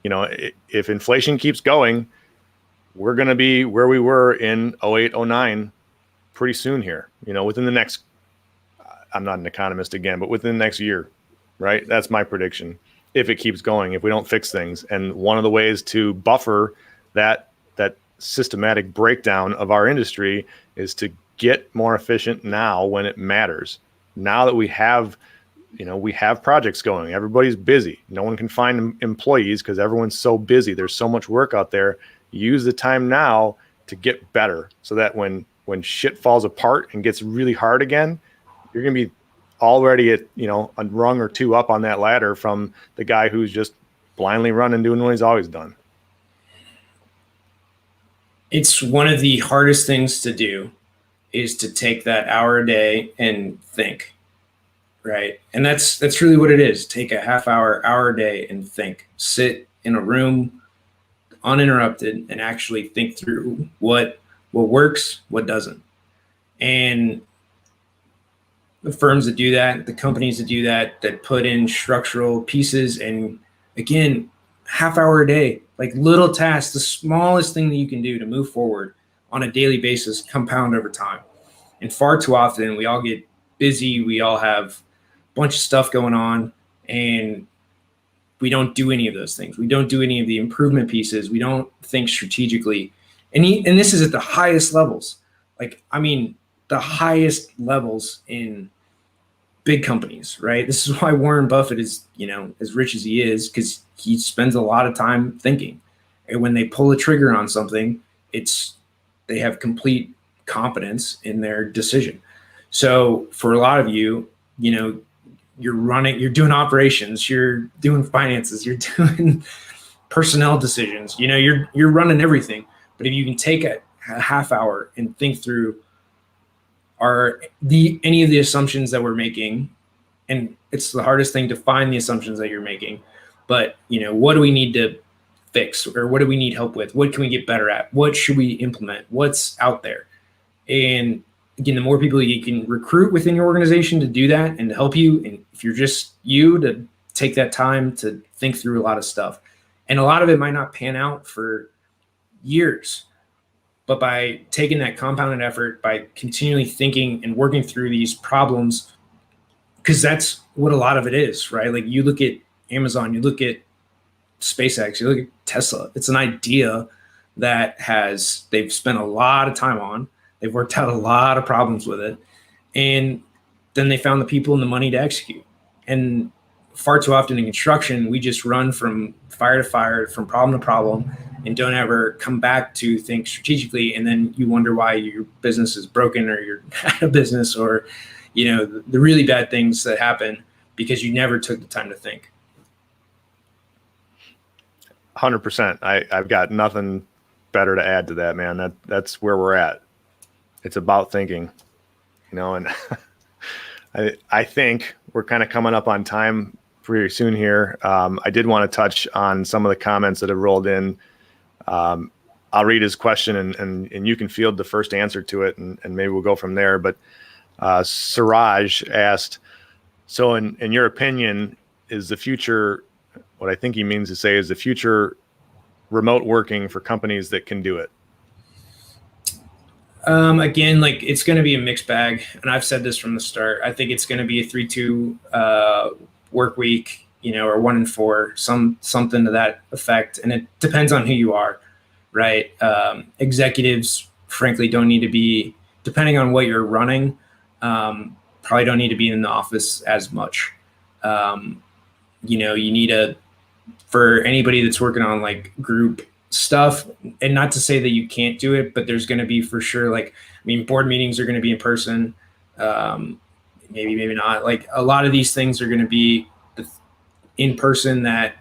if inflation keeps going, we're going to be where we were in 08, 09 pretty soon here, within the next, I'm not an economist again, but within the next year, right? That's my prediction. If it keeps going, if we don't fix things. And one of the ways to buffer that systematic breakdown of our industry is to get more efficient now when it matters. Now that we have projects going, everybody's busy. No one can find employees because everyone's so busy. There's so much work out there. Use the time now to get better so that when shit falls apart and gets really hard again, you're going to be already at, a rung or 2 up on that ladder from the guy who's just blindly running, doing what he's always done. It's one of the hardest things to do is to take that hour a day and think, right? And that's really what it is. Take a half hour a day and think. Sit in a room uninterrupted and actually think through what works, what doesn't. And the firms that do that, the companies that do that put in structural pieces, and again, half hour a day, like little tasks, the smallest thing that you can do to move forward on a daily basis, compound over time. And far too often we all get busy. We all have a bunch of stuff going on and we don't do any of those things. We don't do any of the improvement pieces. We don't think strategically. And this is at the highest levels. The highest levels in big companies, right? This is why Warren Buffett is, as rich as he is, because he spends a lot of time thinking. And when they pull a trigger on something, they have complete confidence in their decision. So for a lot of you, you're doing operations, you're doing finances, you're doing personnel decisions. You're running everything, but if you can take a half hour and think through any of the assumptions that we're making, and it's the hardest thing to find the assumptions that you're making, but what do we need to fix, or what do we need help with? What can we get better at? What should we implement? What's out there? And again, the more people you can recruit within your organization to do that and to help you, and if you're just you, to take that time to think through a lot of stuff. And a lot of it might not pan out for years, but by taking that compounded effort, by continually thinking and working through these problems, because that's what a lot of it is, right? Like, you look at Amazon, you look at SpaceX, you look at Tesla, it's an idea that they've spent a lot of time on, they've worked out a lot of problems with it, and then they found the people and the money to execute. And far too often in construction, we just run from fire to fire, from problem to problem, and don't ever come back to think strategically. And then you wonder why your business is broken, or you're out of business, or the really bad things that happen because you never took the time to think. 100%. I've got nothing better to add to that, man. That's where we're at. It's about thinking, and I think we're kind of coming up on time pretty soon here. I did want to touch on some of the comments that have rolled in. I'll read his question and you can field the first answer to it, and maybe we'll go from there. But Siraj asked, so in your opinion, is the future, what I think he means to say is the future remote working for companies that can do it? Again, like, it's going to be a mixed bag. And I've said this from the start. I think it's going to be a 3-2 work week, or 1 and 4, something to that effect. And it depends on who you are, right? Executives, frankly, don't need to be, depending on what you're running, probably don't need to be in the office as much. You need for anybody that's working on like group stuff, and not to say that you can't do it, but there's going to be for sure, board meetings are going to be in person. Maybe not. Like, a lot of these things are going to be in person, that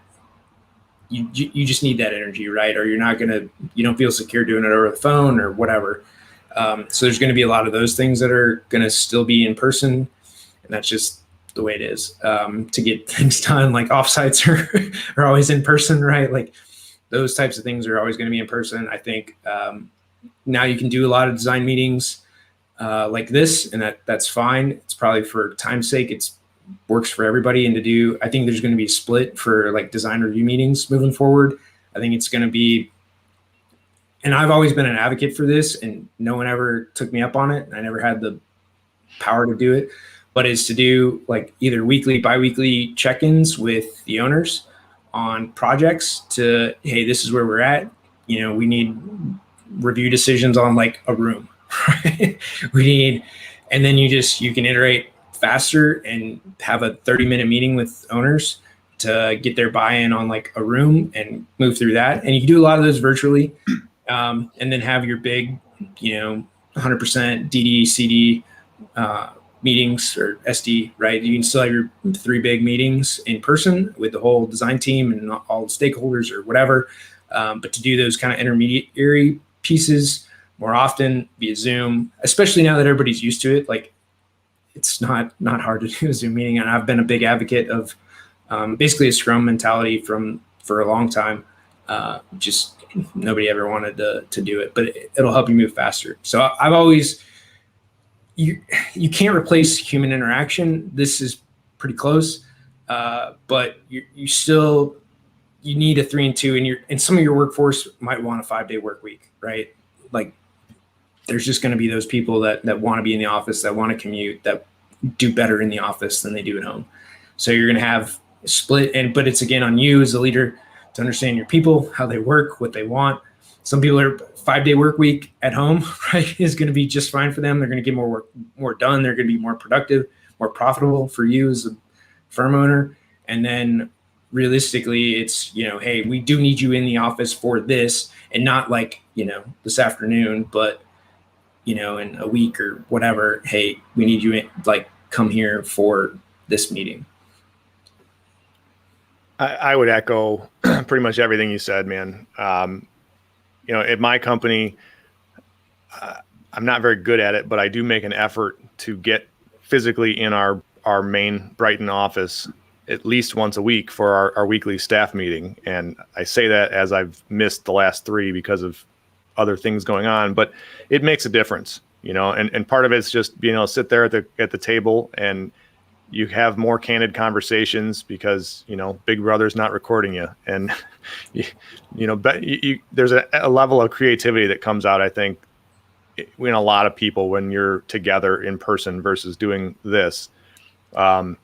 you just need that energy, right? Or you don't feel secure doing it over the phone or whatever. So there's going to be a lot of those things that are going to still be in person, and that's just the way it is. To get things done, like offsites are always in person, right? Like, those types of things are always going to be in person. I think now you can do a lot of design meetings like this, and that's fine. It's probably, for time's sake, it's works for everybody. And I think there's going to be a split for like design review meetings moving forward. I think it's going to be, and I've always been an advocate for this, and no one ever took me up on it. I never had the power to do it, but is to do like either weekly, bi-weekly check-ins with the owners on projects to, hey, this is where we're at. We need review decisions on like a room, right? And then you can iterate faster and have a 30-minute meeting with owners to get their buy-in on like a room and move through that. And you can do a lot of those virtually, and then have your big, 100% DD, CD meetings, or SD, right? You can still have your 3 big meetings in person with the whole design team and all the stakeholders or whatever. But to do those kind of intermediary pieces more often via Zoom, especially now that everybody's used to it, like, it's not hard to do a Zoom meeting. And I've been a big advocate of basically a Scrum mentality for a long time. Just nobody ever wanted to do it, but it'll help you move faster. So I've always, you can't replace human interaction. This is pretty close, but you need a 3 and 2, and some of your workforce might want a 5-day work week, right? Like, there's just going to be those people that want to be in the office, that want to commute, that do better in the office than they do at home. So you're going to have a split, but it's again on you as a leader to understand your people, how they work, what they want. Some people are 5-day work week at home, right, is going to be just fine for them. They're going to get more done. They're going to be more productive, more profitable for you as a firm owner. And then realistically, it's, hey, we do need you in the office for this, and not like, this afternoon, but, in a week or whatever, hey, we need you in, like, come here for this meeting. I would echo pretty much everything you said, man. At my company, I'm not very good at it, but I do make an effort to get physically in our main Brighton office at least once a week for our weekly staff meeting. And I say that as I've missed the last 3 because of other things going on, but it makes a difference, and part of it's just being able to sit there at the table and you have more candid conversations because, Big Brother's not recording you. And, there's a level of creativity that comes out, I think, in a lot of people when you're together in person versus doing this. But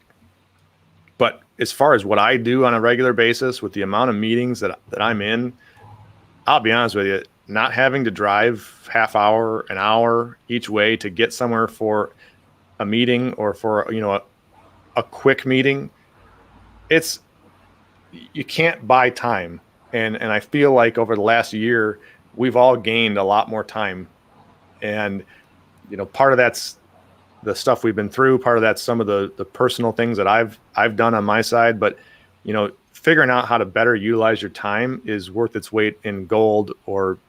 as far as what I do on a regular basis with the amount of meetings that I'm in, I'll be honest with you, not having to drive half hour, an hour each way to get somewhere for a meeting or for, a quick meeting, you can't buy time. And I feel like over the last year, we've all gained a lot more time. And, part of that's the stuff we've been through. Part of that's some of the personal things that I've done on my side. But, figuring out how to better utilize your time is worth its weight in gold or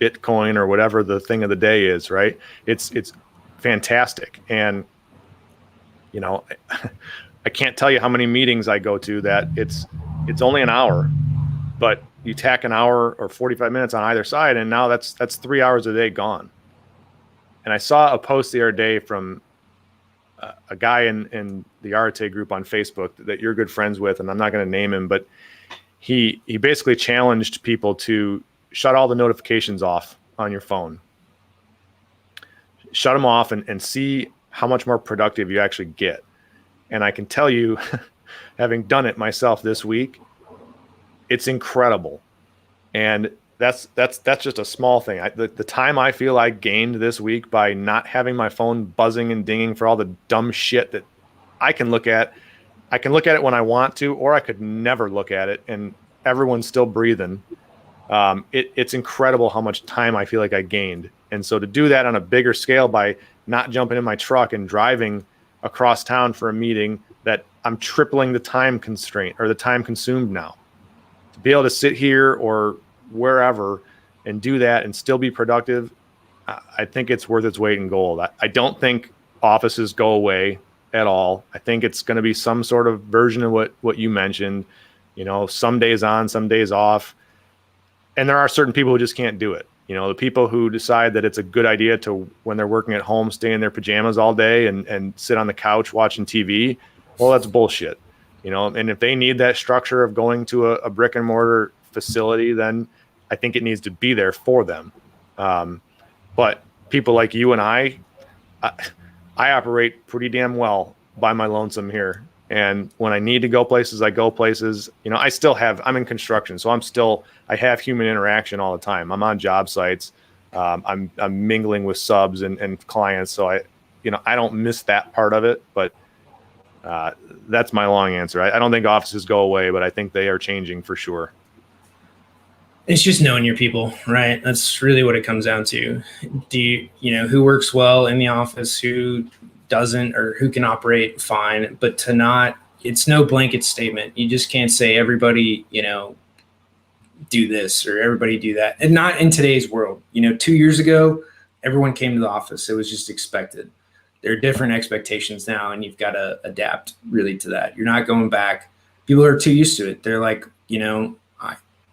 Bitcoin or whatever the thing of the day is, right? It's fantastic. And, I can't tell you how many meetings I go to that it's only an hour, but you tack an hour or 45 minutes on either side, and now that's 3 hours a day gone. And I saw a post the other day from a guy in the Arte group on Facebook that you're good friends with, and I'm not going to name him, but he basically challenged people to shut all the notifications off on your phone. Shut them off and see how much more productive you actually get. And I can tell you, having done it myself this week, it's incredible. And that's just a small thing. The time I feel I gained this week by not having my phone buzzing and dinging for all the dumb shit that I can look at. I can look at it when I want to, or I could never look at it, and everyone's still breathing. It's incredible how much time I feel like I gained. And so to do that on a bigger scale by not jumping in my truck and driving across town for a meeting, that I'm tripling the time constraint or the time consumed now. To be able to sit here or wherever and do that and still be productive, I think it's worth its weight in gold. I don't think offices go away at all. I think it's going to be some sort of version of what you mentioned, some days on, some days off. And there are certain people who just can't do it. The people who decide that it's a good idea to, when they're working at home, stay in their pajamas all day and sit on the couch watching TV. Well, that's bullshit. And if they need that structure of going to a brick and mortar facility, then I think it needs to be there for them. But people like you and I operate pretty damn well by my lonesome here. And when I need to go places, I go places. I'm in construction, so I have human interaction all the time. I'm on job sites. I'm mingling with subs and clients. So I don't miss that part of it, but that's my long answer. I don't think offices go away, but I think they are changing for sure. It's just knowing your people, right? That's really what it comes down to. Do you, who works well in the office, who doesn't, or who can operate fine, but it's no blanket statement. You just can't say everybody, do this or everybody do that. And not in today's world. 2 years ago, everyone came to the office. It was just expected. There are different expectations now, and you've got to adapt really to that. You're not going back. People are too used to it. They're like,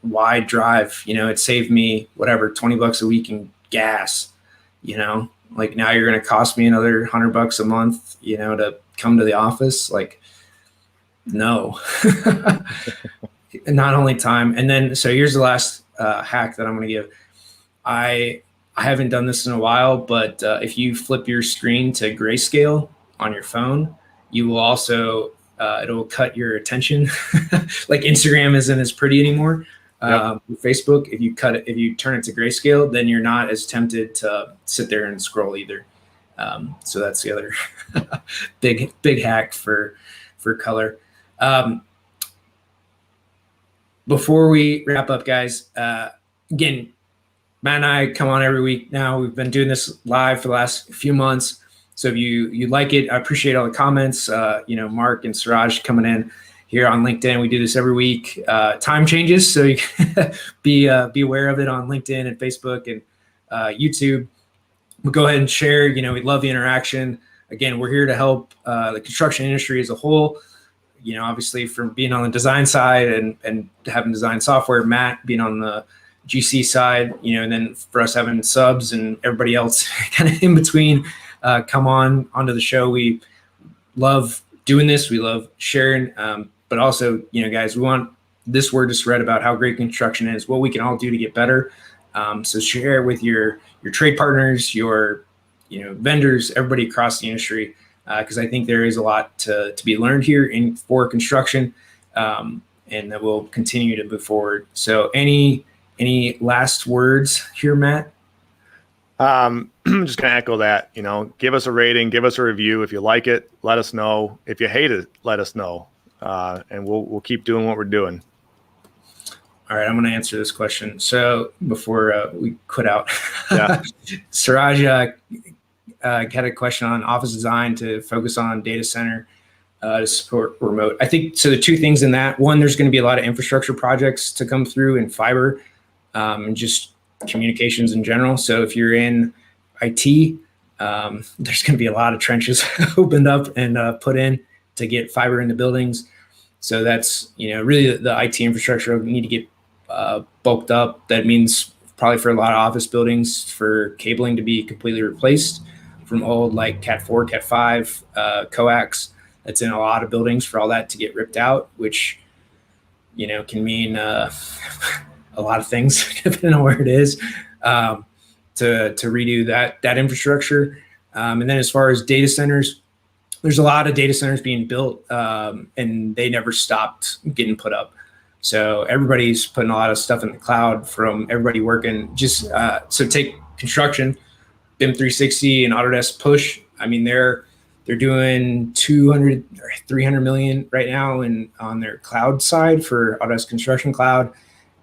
why drive? It saved me whatever, $20 a week in gas, like now you're going to cost me another $100 a month, to come to the office. Like, no, not only time. And then, so here's the last hack that I'm going to give. I haven't done this in a while, but if you flip your screen to grayscale on your phone, you will also, it'll cut your attention. Like Instagram isn't as pretty anymore. Yep. Facebook, if you turn it to grayscale, then you're not as tempted to sit there and scroll either. So that's the other big hack for color. Before we wrap up, guys, again, Matt and I come on every week now. We've been doing this live for the last few months. So if you like it, I appreciate all the comments. Mark and Suraj coming in. here on LinkedIn. We do this every week. Time changes, so you can be aware of it on LinkedIn and Facebook and YouTube. We'll go ahead and share. We love the interaction. Again, we're here to help the construction industry as a whole. Obviously from being on the design side and having design software, Matt being on the GC side, and then for us having subs and everybody else kind of in between come onto the show. We love doing this. We love sharing. But also, guys, we want this word to spread about how great construction is, what we can all do to get better. So share with your trade partners, your vendors, everybody across the industry, because I think there is a lot to be learned here for construction, and that will continue to move forward. So any last words here, Matt? I'm just going to echo that. Give us a rating, give us a review. If you like it, let us know. If you hate it, let us know, and we'll keep doing what we're doing. All right, I'm going to answer this question. So before we quit out, yeah. Suraj had a question on office design to focus on data center to support remote. I think so. The two things in that: one, there's going to be a lot of infrastructure projects to come through in fiber and just communications in general. So if you're in IT, there's going to be a lot of trenches opened up and put in to get fiber in the buildings. So that's really the IT infrastructure will need to get bulked up. That means probably for a lot of office buildings for cabling to be completely replaced from old like Cat 4, Cat 5 coax. That's in a lot of buildings for all that to get ripped out, which can mean a lot of things depending on where it is to redo that infrastructure. And then as far as data centers, there's a lot of data centers being built and they never stopped getting put up. So everybody's putting a lot of stuff in the cloud from everybody working. Just so take construction, BIM 360 and Autodesk Push. I mean, they're doing 200 or 300 million right now on their cloud side for Autodesk Construction Cloud.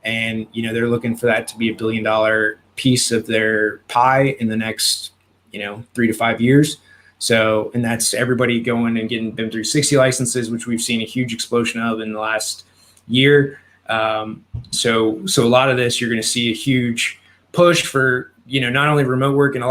And, they're looking for that to be $1 billion piece of their pie in the next, 3 to 5 years. So, and that's everybody going and getting BIM 360 licenses, which we've seen a huge explosion of in the last year. So a lot of this, you're going to see a huge push for, not only remote work and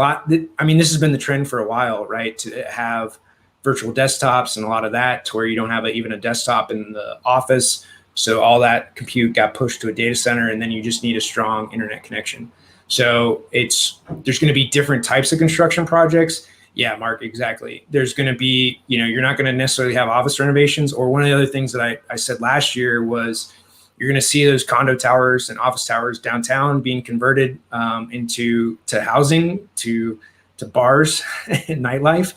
this has been the trend for a while, right? To have virtual desktops and a lot of that to where you don't have even a desktop in the office. So all that compute got pushed to a data center, and then you just need a strong internet connection. So there's going to be different types of construction projects. Yeah, Mark, exactly. There's going to be, you're not going to necessarily have office renovations. Or one of the other things that I said last year was you're going to see those condo towers and office towers downtown being converted into housing, to bars and nightlife,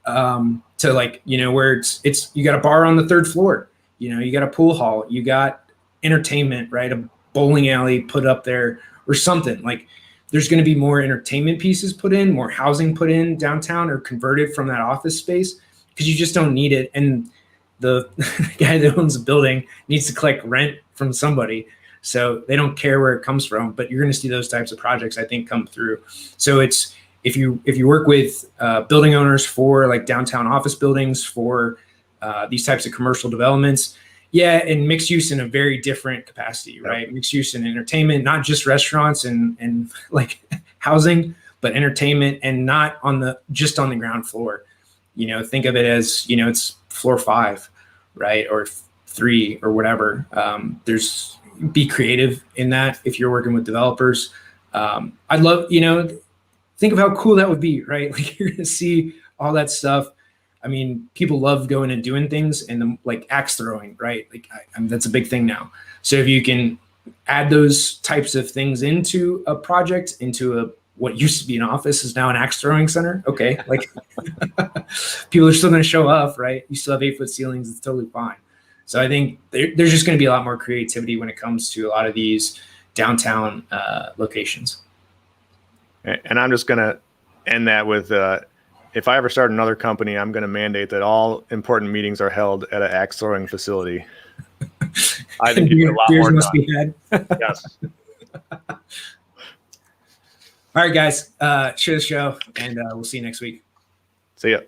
to where it's you got a bar on the third floor. You got a pool hall, you got entertainment, right? A bowling alley put up there or something. Like there's going to be more entertainment pieces put in, more housing put in downtown or converted from that office space because you just don't need it. And the guy that owns the building needs to collect rent from somebody. So they don't care where it comes from, but you're going to see those types of projects, I think, come through. So it's, if you work with building owners for like downtown office buildings, for these types of commercial developments, and mixed use in a very different capacity, right? Yep. Mixed use in entertainment, not just restaurants and like housing, but entertainment, and not just on the ground floor. Think of it as, it's floor 5, right? Or 3 or whatever. Be creative in that if you're working with developers. I'd love, think of how cool that would be, right? Like you're gonna see all that stuff. I mean, people love going and doing things, and like axe throwing, right? Like that's a big thing now. So if you can add those types of things into a project, into what used to be an office is now an axe throwing center. Okay, like people are still going to show up, right? You still have 8-foot ceilings; it's totally fine. So I think there's just going to be a lot more creativity when it comes to a lot of these downtown locations. And I'm just going to end that with. If I ever start another company, I'm going to mandate that all important meetings are held at an axe throwing facility. I think you get a lot more must be had. Yes. All right, guys, share the show, and we'll see you next week. See ya.